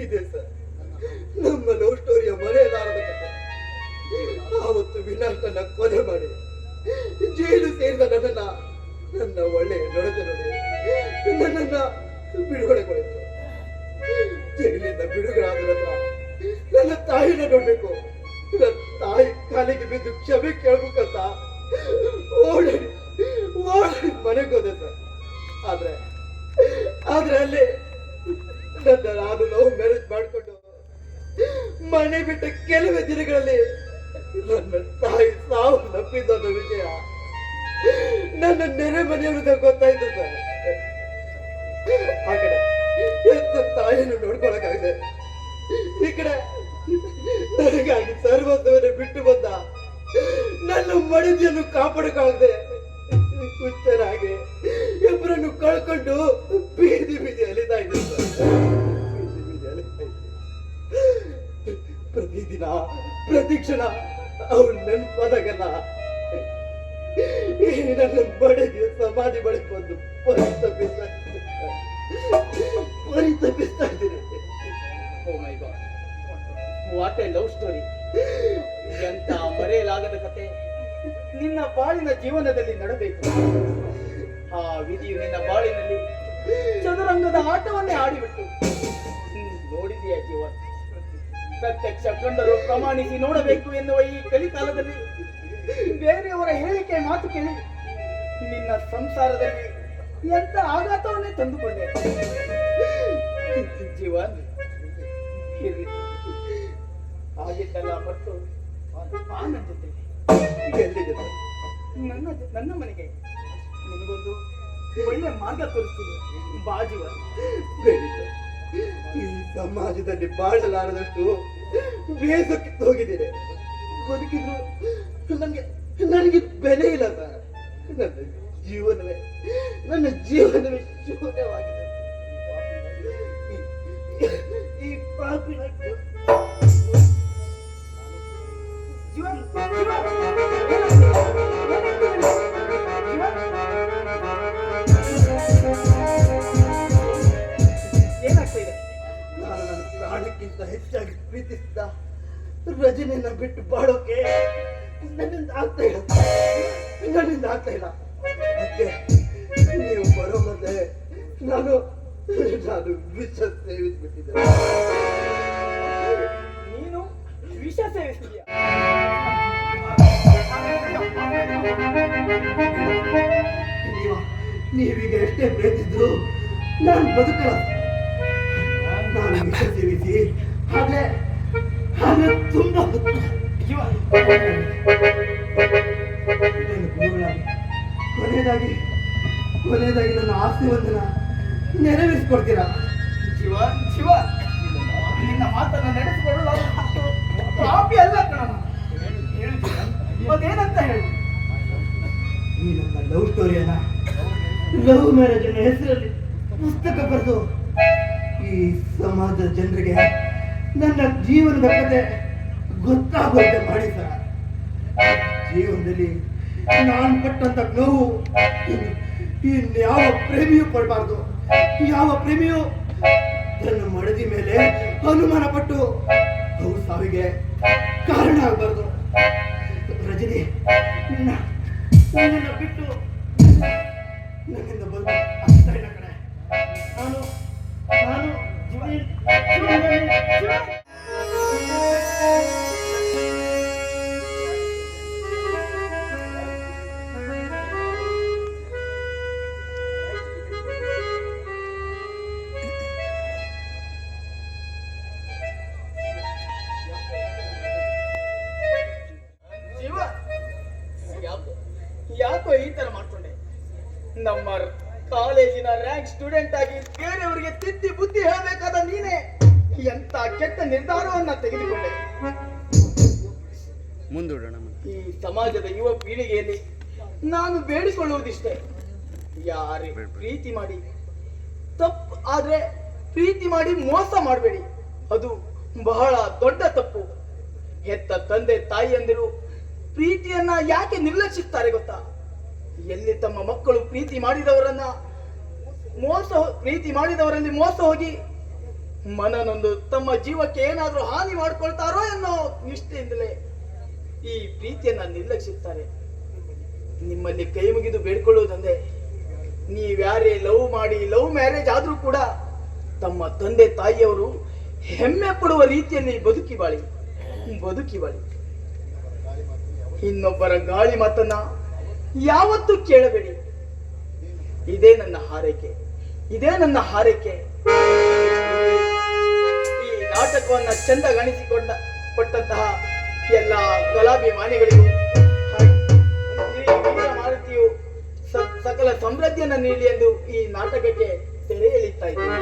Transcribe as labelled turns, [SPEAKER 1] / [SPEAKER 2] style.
[SPEAKER 1] ಇದೆ ಸರ್ ನಮ್ಮ ಲವ್ ಸ್ಟೋರಿಯ ಮರೆಯಲಾರದ ಕಥೆ. ಆವತ್ತು ವಿನಾಶನ ಕೊಲೆ ಮಾಡಿ ಜೈಲು ಸೇರಿದ ನನ್ನ ಒಳ್ಳೆಯ ನಡತೆ ನೋಡಿ ನನ್ನನ್ನ ಬಿಡುಗಡೆಗೊಳಿಸಿತು. ಜೈಲಿಂದ ಬಿಡುಗಡೆಯಾದ ನಂತರ ನನ್ನ ತಾಯಿನ ನೋಡ್ಬೇಕು, ನನ್ನ ತಾಯಿ ಕಾಲಿಗೆ ಬಿದ್ದು ಕ್ಷಮೆ ಕೇಳ್ಬೇಕಂತ ಓಡಿ ಮನೆಗೆ ಹೋದೆ ಸರ್. ಆದ್ರೆ ಅಲ್ಲಿ ನಾನು ಲವ್ ಮ್ಯಾರೇಜ್ ಮಾಡಿಕೊಂಡು ಮನೆ ಬಿಟ್ಟ ಕೆಲವೇ ದಿನಗಳಲ್ಲಿ ನನ್ನ ತಾಯಿ ಸಾವು ತಪ್ಪಿದ್ದ ವಿಷಯ ನನ್ನ ನೆರೆ ಮನೆಯವರಿಗೆ ಗೊತ್ತಾಯ್ತು ಸರ್. ಆ ಕಡೆ ತಾಯಿಯನ್ನು ನೋಡ್ಕೊಳಕ್ಕಾಗಿದೆ, ಈ ಕಡೆ ನನಗಾಗಿ ಸರ್ವಸ್ವವನ್ನು ಬಿಟ್ಟು ಬಂದ ನನ್ನ ಮಡದಿಯನ್ನು ಕಾಪಾಡಕ್ಕಾಗದೆ ಹುಚ್ಚರಾಗಿ ಇಬ್ಬರನ್ನು ಕಳ್ಕೊಂಡು ಬೀದಿ ಅಲಿತಾ ಇದ್ದೆ ಸರ್. ಪ್ರತಿದಿನ ಪ್ರತಿಕ್ಷಣ ಅವಳು ನೆನಪಾದಾಗಲ್ಲ ನನ್ನ ಬಡಗೆ ಸಮಾಧಿ ಬಳಿಗೆ ಬಂದು ಪರಿತಪಿಸ್ತಾ ಇದ್ದೀನಿ.
[SPEAKER 2] Oh my God, what a love story! ಎಂತ ಮರೆಯಲಾಗದ ಕತೆ ನಿನ್ನ ಬಾಳಿನ ಜೀವನದಲ್ಲಿ ನಡೆದಿತ್ತು. ಆ ವಿಧಿಯು ನಿನ್ನ ಬಾಳಿನಲ್ಲಿ ಚದುರಂಗದ ಆಟವನ್ನೇ ಆಡಿಬಿಟ್ಟು ನೋಡಿದೆಯಾ ಜೀವನ. ಪ್ರತ್ಯಕ್ಷ ಕಂಡರು ಪ್ರಮಾಣಿಸಿ ನೋಡಬೇಕು ಎನ್ನುವ ಈ ಕಲಿಕಾಲದಲ್ಲಿ ಬೇರೆಯವರ ಹೇಳಿಕೆ ಮಾತು ಕೇಳಿ ನಿನ್ನ ಸಂಸಾರದಲ್ಲಿ ಎಂತ ಆಘಾತವನ್ನೇ ತಂದುಕೊಂಡೆ. ಜೀವನ್ ಇರ್ಲಿ, ಆಗಿದ್ದಲ್ಲ ಮತ್ತು ನನ್ನ ಜೊತೆ ನನ್ನ ಮನೆಗೆ ನಿನಗೊಂದು ಒಳ್ಳೆ ಮಾರ್ಗ ತೋರಿಸ್ತೀನಿ ಬಾ ಜೀವನ್.
[SPEAKER 1] ಈ ಸಮಾಜದಲ್ಲಿ ಬಾಳಲಾರದಷ್ಟು ಬೇಸಕ್ಕೆ ಹೋಗಿದ್ದೇನೆ. ಬದುಕಿದ್ರು ನನಗೆ ಬೆಲೆ ಇಲ್ಲ ಸರ್. ನನ್ನ ಜೀವನವೇ ಶೂನ್ಯವಾಗಿದೆ. ಈ ಪಾಪಿನ
[SPEAKER 2] ಏನಾಗ್ತಾ ಇದೆ?
[SPEAKER 1] ನಾನು ನನ್ನ ಪ್ರಾಣಕ್ಕಿಂತ ಹೆಚ್ಚಾಗಿ ಪ್ರೀತಿಸಿದ ರಜನಿಯನ್ನ ಬಿಟ್ಟು ಬಾಳೋಕೆ ನನ್ನಿಂದ ಆಗ್ತಾ ಇಲ್ಲ. ಮತ್ತೆ ನೀವು ಬರೋ ಮತ್ತೆ ನಾನು ವಿಷ ಸೇವಿಸ್ಬಿಟ್ಟಿದ್ದೆ.
[SPEAKER 2] ನೀನು ವಿಷ ಸೇವಿಸ್ತೀಯಾ?
[SPEAKER 1] ನೀವೀಗ ಎಷ್ಟೇ ಪ್ರೀತಿದ್ರು ನಾನು ಬದುಕಲ್ಲ. ನಾನು ವಿಷ ಸೇವಿಸಿ ಹಾಗೆ ತುಂಬಾ ಕೊನೆಯದಾಗಿ ನನ್ನ ಆಸ್ತಿವಂತನ ನೆರವೇರಿಸ್ಕೊಡ್ತೀರಾ?
[SPEAKER 2] ಶಿವ, ನಿನ್ನ ಮಾತನ್ನ ನಡೆಸಿಕೊಳ್ಳಲು ಪಾಪಿ ಅಲ್ಲ ಕಣ. ಅದೇನಂತ ಹೇಳಿ?
[SPEAKER 1] ಈ ನನ್ನ ಲವ್ ಸ್ಟೋರಿಯನ್ನ ಲವ್ ಮ್ಯಾರೇಜ್ ಅನ್ನ ಹೆಸರಲ್ಲಿ ಪುಸ್ತಕ ಬರೆದು ಈ ಸಮಾಜದ ಜನರಿಗೆ ನನ್ನ ಜೀವನದ ಕತೆ ಗೊತ್ತಾಗೋದೆ ಮಾಡಿ ಸರ್. ಜೀವನದಲ್ಲಿ ನಾನು ಪಟ್ಟಂತ ನೋವು ಇನ್ಯಾವ ಪ್ರೇಮಿಯೂ ಪಡಬಾರ್ದು. ಯಾವ ಪ್ರೇಮಿಯೂ ತನ್ನ ಮಡದಿ ಮೇಲೆ ಅನುಮಾನ ಪಟ್ಟು ಅವ್ರ ಸಾವಿಗೆ ಕಾರಣ ಆಗಬಾರ್ದು. ರಜನಿ ನನ್ನನ್ನು ಬಿಟ್ಟು ನನ್ನಿಂದ ಬಂದು ಆಗ್ತಾ ಇಲ್ಲ ಕಡೆ. ನಾನು
[SPEAKER 2] ಯಾಕೋ ಈ ತರ ಮಾಡ್ಕೊಂಡೆ? ನಮ್ಮ ಕಾಲೇಜಿನ ರ್ಯಾಂಕ್ ಸ್ಟೂಡೆಂಟ್ ಆಗಿ ಬೇರೆಯವರಿಗೆ ತಿದ್ದಿ ಬುದ್ಧಿ ಹೇಳಬೇಕಾದ ನೀನೇ ಎಂತ ಕೆಟ್ಟ ನಿರ್ಧಾರವನ್ನ ತೆಗೆದುಕೊಂಡೆ.
[SPEAKER 1] ಮುಂದೂಡೋಣ.
[SPEAKER 2] ಈ ಸಮಾಜದ ಯುವ ಪೀಳಿಗೆಯಲ್ಲಿ ನಾನು ಬೇಡಿಕೊಳ್ಳುವುದಿಷ್ಟೇ, ಯಾರೇ ಪ್ರೀತಿ ಮಾಡಿ ತಪ್ಪು ಆದ್ರೆ ಪ್ರೀತಿ ಮಾಡಿ ಮೋಸ ಮಾಡಬೇಡಿ. ಅದು ಬಹಳ ದೊಡ್ಡ ತಪ್ಪು. ಹೆತ್ತ ತಂದೆ ತಾಯಿಯಂದಿರು ಪ್ರೀತಿಯನ್ನ ಯಾಕೆ ನಿರ್ಲಕ್ಷಿಸ್ತಾರೆ ಗೊತ್ತಾ? ಎಲ್ಲಿ ತಮ್ಮ ಮಕ್ಕಳು ಪ್ರೀತಿ ಮಾಡಿದವರಲ್ಲಿ ಮೋಸ ಹೋಗಿ ಮನನೊಂದು ತಮ್ಮ ಜೀವಕ್ಕೆ ಏನಾದ್ರೂ ಹಾನಿ ಮಾಡ್ಕೊಳ್ತಾರೋ ಅನ್ನೋ ನಿಷ್ಠೆಯಿಂದಲೇ ಈ ಪ್ರೀತಿಯನ್ನ ನಿರ್ಲಕ್ಷಿಸ್ತಾರೆ. ನಿಮ್ಮಲ್ಲಿ ಕೈ ಮುಗಿದು ಬೇಡ್ಕೊಳ್ಳುವುದಂದ್ರೆ, ನೀವ್ಯಾರೇ ಲವ್ ಮಾಡಿ ಲವ್ ಮ್ಯಾರೇಜ್ ಆದ್ರೂ ಕೂಡ ತಮ್ಮ ತಂದೆ ತಾಯಿಯವರು ಹೆಮ್ಮೆ ಪಡುವ ರೀತಿಯಲ್ಲಿ ಬದುಕಿ ಬಾಳಿ. ಇನ್ನೊಬ್ಬರ ಗಾಳಿ ಮಾತನ್ನ ಯಾವತ್ತೂ ಕೇಳಬೇಡಿ. ಇದೇ ನನ್ನ ಹಾರೈಕೆ. ಈ ನಾಟಕವನ್ನ ಚಂದಗಾಣಿಸಿಕೊಂಡ ಕೊಟ್ಟಂತಹ ಎಲ್ಲ ಕಲಾಭಿಮಾನಿಗಳಿಗೂ ಮಾರುತಿಯು ಸಕಲ ಸಮೃದ್ಧಿಯನ್ನ ನೀಡಲಿ ಎಂದು ಈ ನಾಟಕಕ್ಕೆ ತೆರೆ ಎಳಿತಾ ಇದ್ದೇನೆ.